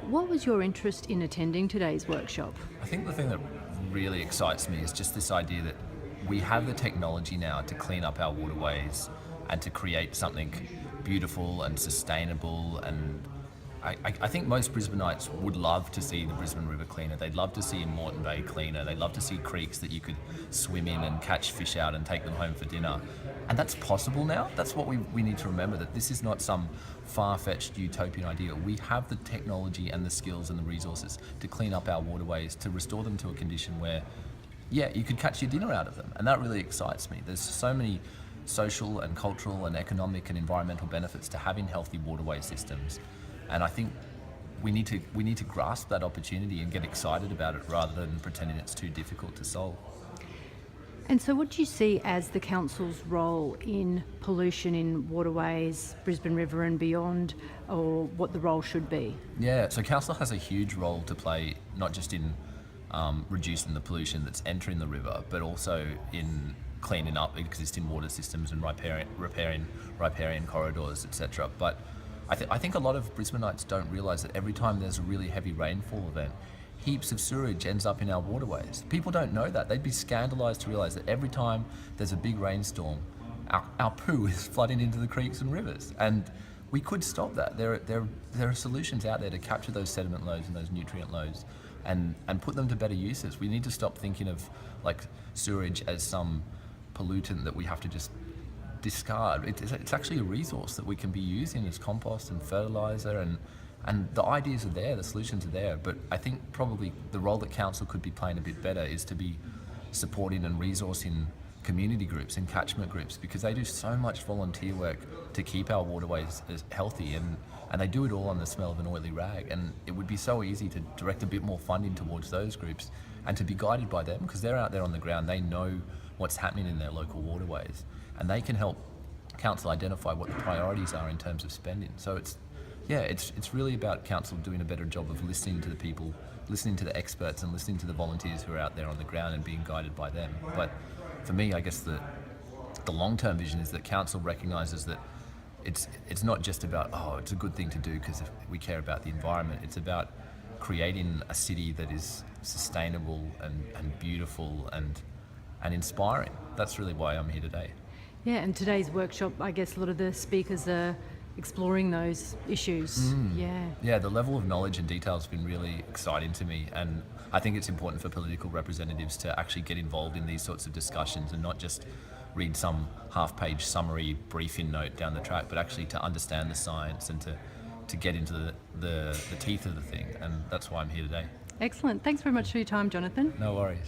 What was your interest in attending today's workshop? I think the thing that really excites me is just this idea that we have the technology now to clean up our waterways and to create something beautiful and sustainable. And I think most Brisbaneites would love to see the Brisbane River cleaner. They'd love to see Moreton Bay cleaner. They'd love to see creeks that you could swim in and catch fish out and take them home for dinner. And that's possible now. That's what we need to remember, that this is not some far-fetched utopian idea. We have the technology and the skills and the resources to clean up our waterways, to restore them to a condition where, yeah, you could catch your dinner out of them. And that really excites me. There's so many social and cultural and economic and environmental benefits to having healthy waterway systems. And I think we need to grasp that opportunity and get excited about it rather than pretending it's too difficult to solve. And so what do you see as the council's role in pollution in waterways, Brisbane River and beyond, or what the role should be? Yeah, so council has a huge role to play, not just in reducing the pollution that's entering the river, but also in cleaning up existing water systems and riparian corridors, etc. But I think a lot of Brisbaneites don't realise that every time there's a really heavy rainfall event, heaps of sewage ends up in our waterways. People don't know that. They'd be scandalised to realise that every time there's a big rainstorm, our poo is flooding into the creeks and rivers. And we could stop that. There are solutions out there to capture those sediment loads and those nutrient loads and put them to better uses. We need to stop thinking of like sewage as some pollutant that we have to just discard. It's actually a resource that we can be using as compost and fertiliser, and the ideas are there, the solutions are there. But I think probably the role that council could be playing a bit better is to be supporting and resourcing community groups and catchment groups, because they do so much volunteer work to keep our waterways as healthy, and they do it all on the smell of an oily rag. And it would be so easy to direct a bit more funding towards those groups and to be guided by them, because they're out there on the ground. They know what's happening in their local waterways, and they can help council identify what the priorities are in terms of spending. So it's really about council doing a better job of listening to the people, listening to the experts, and listening to the volunteers who are out there on the ground and being guided by them. But for me, I guess the long-term vision is that council recognises that it's not just about, it's a good thing to do because we care about the environment. It's about creating a city that is sustainable and beautiful and inspiring. That's really why I'm here today. Yeah, and today's workshop, I guess a lot of the speakers are exploring those issues. Yeah, the level of knowledge and detail has been really exciting to me, and I think it's important for political representatives to actually get involved in these sorts of discussions and not just read some half-page summary briefing note down the track, but actually to understand the science and to get into the teeth of the thing. And that's why I'm here today. Excellent. Thanks very much for your time, Jonathan. No worries.